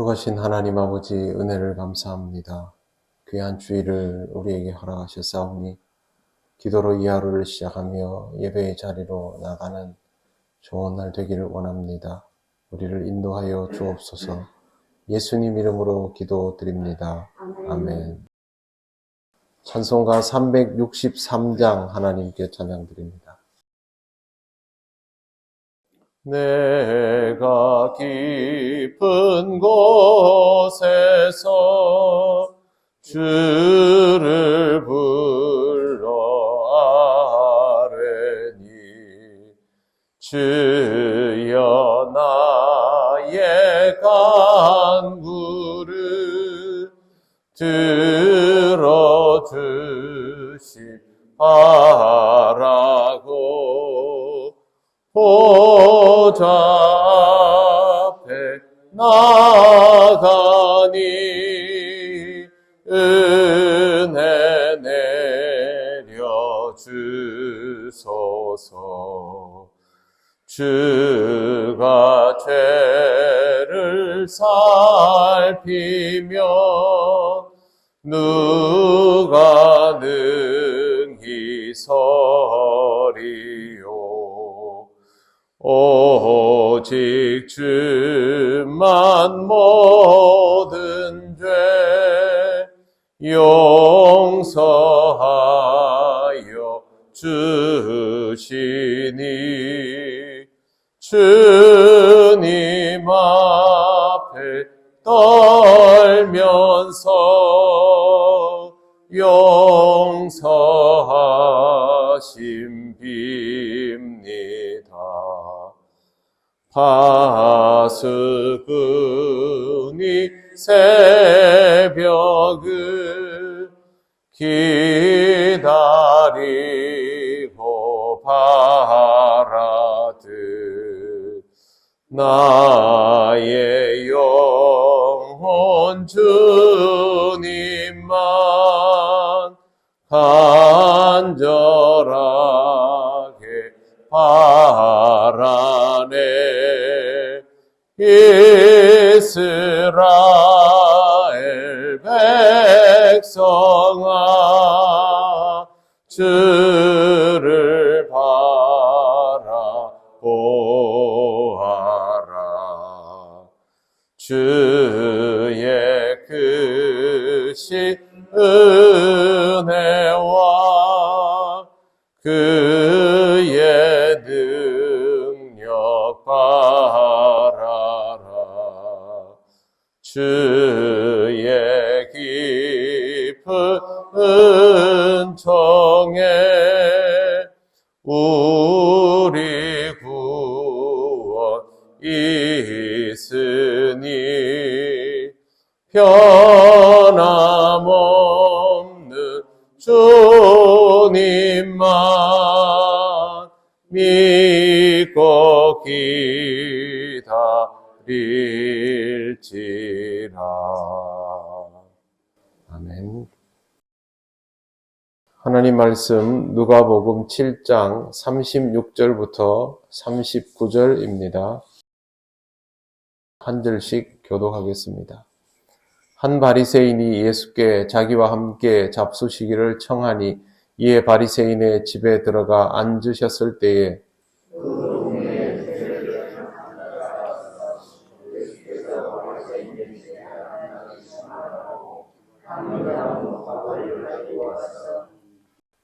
거룩하신 하나님 아버지 은혜를 감사합니다. 귀한 주일을 우리에게 허락하셨사오니 기도로 이 하루를 시작하며 예배의 자리로 나가는 좋은 날 되기를 원합니다. 우리를 인도하여 주옵소서. 예수님 이름으로 기도드립니다. 아멘. 찬송가 363장 하나님께 찬양드립니다. 내가 깊은 곳에서 주를 불러 아뢰니 주여 나의 간구를 들어주시바라고 보좌 앞에 나가니 은혜 내려주소서. 주가 죄를 살피면 누가 능히 서리요. 오직 주만 모든 죄 용서하여 주시니 주님 앞에 떨면서 용서하심 빕니다. 파수꾼이 새벽을 기다리고 바라듯 나의 영혼 주님만 간절하게 바라네. 이스라엘 백성아 주를 바라보아라. 주의 크신 은혜와 그의 능력 바라라. 주의 깊은 은총에 우리 구원 있으니 변함없는 주님만 믿고 기다릴지라. 아멘. 하나님 말씀 누가복음 7장 36절부터 39절입니다. 한 절씩 교독하겠습니다. 한 바리새인이 예수께 자기와 함께 잡수시기를 청하니 이에 바리새인의 집에 들어가 앉으셨을 때에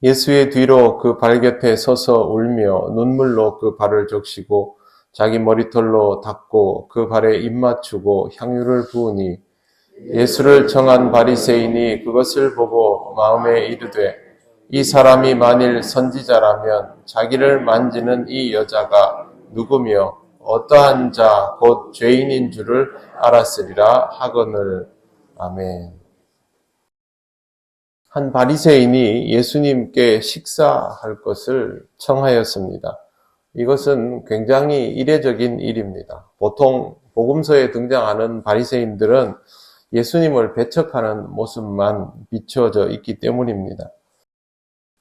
예수의 뒤로 그 발 곁에 서서 울며 눈물로 그 발을 적시고 자기 머리털로 닦고 그 발에 입 맞추고 향유를 부으니 예수를 청한 바리새인이 그것을 보고 마음에 이르되 이 사람이 만일 선지자라면 자기를 만지는 이 여자가 누구며 어떠한 자 곧 죄인인 줄을 알았으리라 하거늘. 아멘. 한 바리새인이 예수님께 식사할 것을 청하였습니다. 이것은 굉장히 이례적인 일입니다. 보통 복음서에 등장하는 바리새인들은 예수님을 배척하는 모습만 비춰져 있기 때문입니다.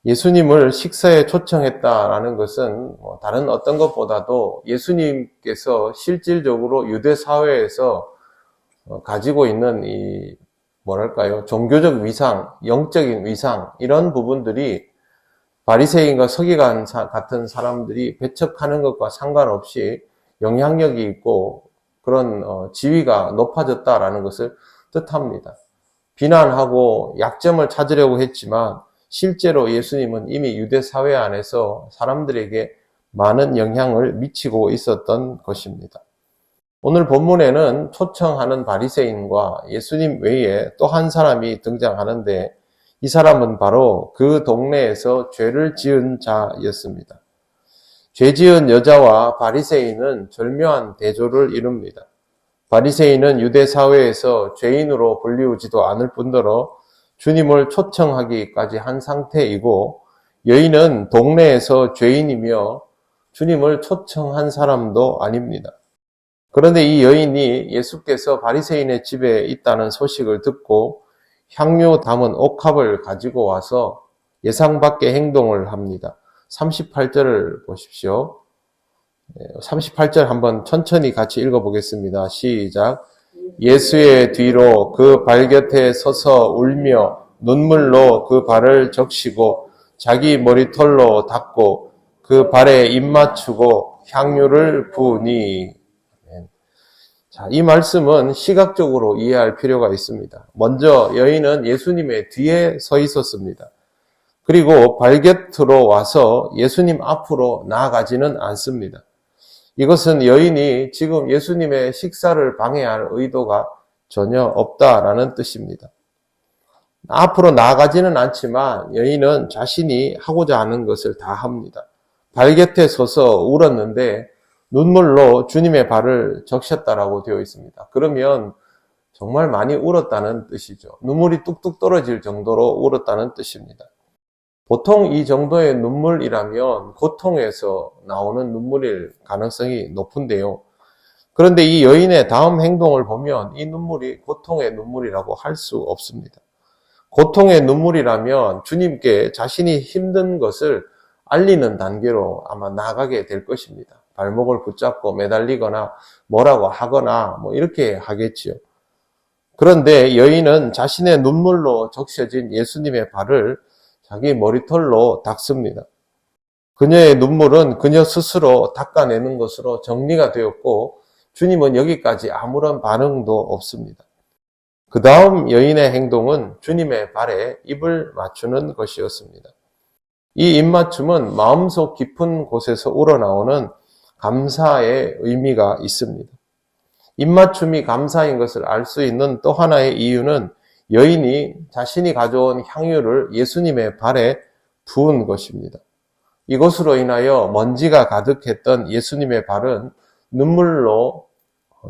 예수님을 식사에 초청했다라는 것은 다른 어떤 것보다도 예수님께서 실질적으로 유대 사회에서 가지고 있는 이 뭐랄까요? 종교적 위상, 영적인 위상 이런 부분들이 바리새인과 서기관 같은 사람들이 배척하는 것과 상관없이 영향력이 있고 그런 지위가 높아졌다라는 것을 뜻합니다. 비난하고 약점을 찾으려고 했지만 실제로 예수님은 이미 유대 사회 안에서 사람들에게 많은 영향을 미치고 있었던 것입니다. 오늘 본문에는 초청하는 바리새인과 예수님 외에 또 한 사람이 등장하는데 이 사람은 바로 그 동네에서 죄를 지은 자였습니다. 죄 지은 여자와 바리새인은 절묘한 대조를 이룹니다. 바리새인은 유대 사회에서 죄인으로 불리우지도 않을 뿐더러 주님을 초청하기까지 한 상태이고 여인은 동네에서 죄인이며 주님을 초청한 사람도 아닙니다. 그런데 이 여인이 예수께서 바리새인의 집에 있다는 소식을 듣고 향유 담은 옥합을 가지고 와서 예상 밖의 행동을 합니다. 38절을 보십시오. 38절 한번 천천히 같이 읽어보겠습니다. 시작. 예수의 뒤로 그 발 곁에 서서 울며 눈물로 그 발을 적시고 자기 머리털로 닦고 그 발에 입 맞추고 향유를 부으니. 자, 이 말씀은 시각적으로 이해할 필요가 있습니다. 먼저 여인은 예수님의 뒤에 서 있었습니다. 그리고 발 곁으로 와서 예수님 앞으로 나아가지는 않습니다. 이것은 여인이 지금 예수님의 식사를 방해할 의도가 전혀 없다라는 뜻입니다. 앞으로 나아가지는 않지만 여인은 자신이 하고자 하는 것을 다 합니다. 발 곁에 서서 울었는데 눈물로 주님의 발을 적셨다라고 되어 있습니다. 그러면 정말 많이 울었다는 뜻이죠. 눈물이 뚝뚝 떨어질 정도로 울었다는 뜻입니다. 보통 이 정도의 눈물이라면 고통에서 나오는 눈물일 가능성이 높은데요. 그런데 이 여인의 다음 행동을 보면 이 눈물이 고통의 눈물이라고 할 수 없습니다. 고통의 눈물이라면 주님께 자신이 힘든 것을 알리는 단계로 아마 나가게 될 것입니다. 발목을 붙잡고 매달리거나 뭐라고 하거나 이렇게 하겠지요. 그런데 여인은 자신의 눈물로 적셔진 예수님의 발을 자기 머리털로 닦습니다. 그녀의 눈물은 그녀 스스로 닦아내는 것으로 정리가 되었고 주님은 여기까지 아무런 반응도 없습니다. 그 다음 여인의 행동은 주님의 발에 입을 맞추는 것이었습니다. 이 입맞춤은 마음속 깊은 곳에서 우러나오는 감사의 의미가 있습니다. 입맞춤이 감사인 것을 알 수 있는 또 하나의 이유는 여인이 자신이 가져온 향유를 예수님의 발에 부은 것입니다. 이것으로 인하여 먼지가 가득했던 예수님의 발은 눈물로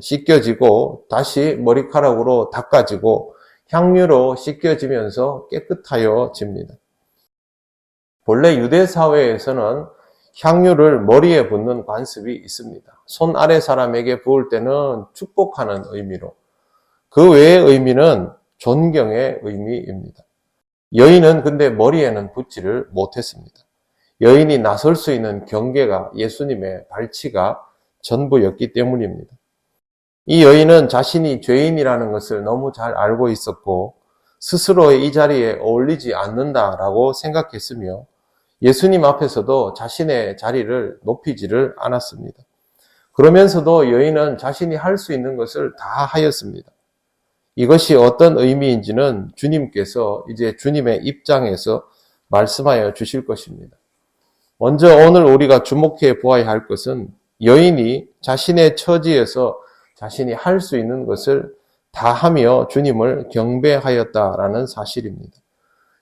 씻겨지고 다시 머리카락으로 닦아지고 향유로 씻겨지면서 깨끗하여집니다. 본래 유대 사회에서는 향유를 머리에 붓는 관습이 있습니다. 손 아래 사람에게 부을 때는 축복하는 의미로, 그 외의 의미는 존경의 의미입니다. 여인은 근데 머리에는 붓지를 못했습니다. 여인이 나설 수 있는 경계가 예수님의 발치가 전부였기 때문입니다. 이 여인은 자신이 죄인이라는 것을 너무 잘 알고 있었고 스스로의 이 자리에 어울리지 않는다라고 생각했으며 예수님 앞에서도 자신의 자리를 높이지를 않았습니다. 그러면서도 여인은 자신이 할 수 있는 것을 다 하였습니다. 이것이 어떤 의미인지는 주님께서 이제 주님의 입장에서 말씀하여 주실 것입니다. 먼저 오늘 우리가 주목해 보아야 할 것은 여인이 자신의 처지에서 자신이 할 수 있는 것을 다 하며 주님을 경배하였다라는 사실입니다.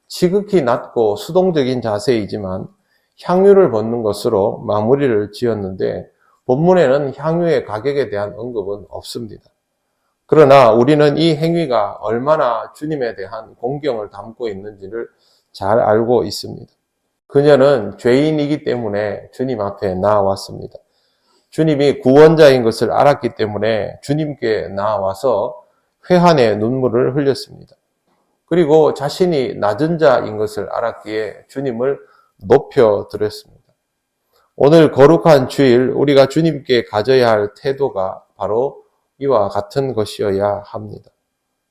지극히 낮고 수동적인 자세이지만 향유를 붓는 것으로 마무리를 지었는데 본문에는 향유의 가격에 대한 언급은 없습니다. 그러나 우리는 이 행위가 얼마나 주님에 대한 공경을 담고 있는지를 잘 알고 있습니다. 그녀는 죄인이기 때문에 주님 앞에 나아왔습니다. 주님이 구원자인 것을 알았기 때문에 주님께 나아와서 회한의 눈물을 흘렸습니다. 그리고 자신이 낮은 자인 것을 알았기에 주님을 높여드렸습니다. 오늘 거룩한 주일 우리가 주님께 가져야 할 태도가 바로 이와 같은 것이어야 합니다.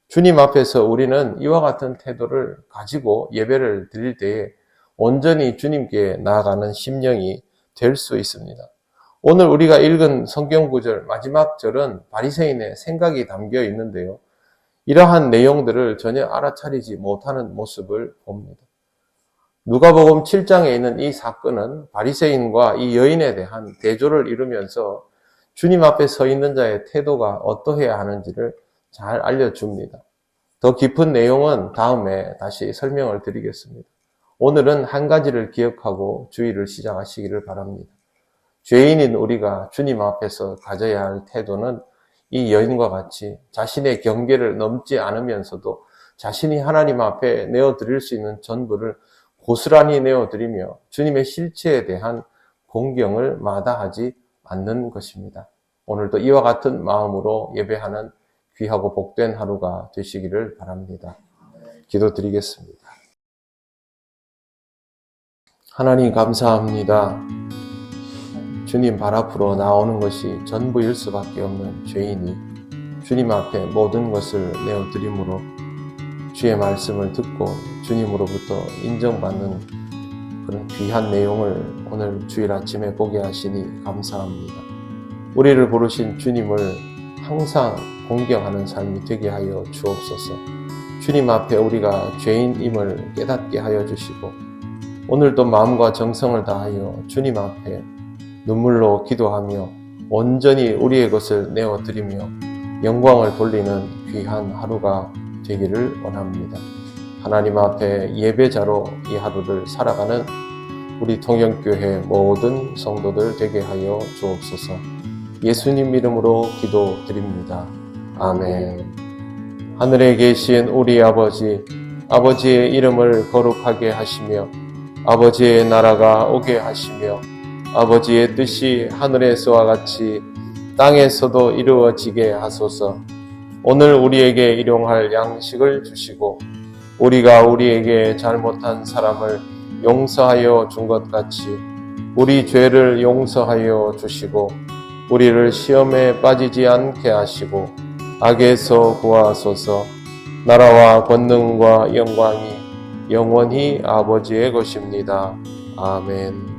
주님 앞에서 우리는 이와 같은 태도를 가지고 예배를 드릴 때에 온전히 주님께 나아가는 심령이 될 수 있습니다. 오늘 우리가 읽은 성경 구절 마지막 절은 바리새인의 생각이 담겨 있는데요. 이러한 내용들을 전혀 알아차리지 못하는 모습을 봅니다. 누가복음 7장에 있는 이 사건은 바리새인과 이 여인에 대한 대조를 이루면서 주님 앞에 서 있는 자의 태도가 어떠해야 하는지를 잘 알려줍니다. 더 깊은 내용은 다음에 다시 설명을 드리겠습니다. 오늘은 한 가지를 기억하고 주의를 시작하시기를 바랍니다. 죄인인 우리가 주님 앞에서 가져야 할 태도는 이 여인과 같이 자신의 경계를 넘지 않으면서도 자신이 하나님 앞에 내어드릴 수 있는 전부를 고스란히 내어드리며 주님의 실체에 대한 공경을 마다하지 않는 것입니다. 오늘도 이와 같은 마음으로 예배하는 귀하고 복된 하루가 되시기를 바랍니다. 기도드리겠습니다. 하나님 감사합니다. 주님 발 앞으로 나오는 것이 전부일 수밖에 없는 죄인이 주님 앞에 모든 것을 내어드림으로 주의 말씀을 듣고 주님으로부터 인정받는 그런 귀한 내용을 오늘 주일 아침에 보게 하시니 감사합니다. 우리를 부르신 주님을 항상 공경하는 삶이 되게 하여 주옵소서. 주님 앞에 우리가 죄인임을 깨닫게 하여 주시고 오늘도 마음과 정성을 다하여 주님 앞에 눈물로 기도하며 온전히 우리의 것을 내어드리며 영광을 돌리는 귀한 하루가 되기를 원합니다. 하나님 앞에 예배자로 이 하루를 살아가는 우리 통영교회 모든 성도들 되게 하여 주옵소서. 예수님 이름으로 기도드립니다. 아멘. 하늘에 계신 우리 아버지, 아버지의 이름을 거룩하게 하시며 아버지의 나라가 오게 하시며 아버지의 뜻이 하늘에서와 같이 땅에서도 이루어지게 하소서. 오늘 우리에게 일용할 양식을 주시고 우리가 우리에게 잘못한 사람을 용서하여 준 것 같이 우리 죄를 용서하여 주시고 우리를 시험에 빠지지 않게 하시고 악에서 구하소서. 나라와 권능과 영광이 영원히 아버지의 것입니다. 아멘.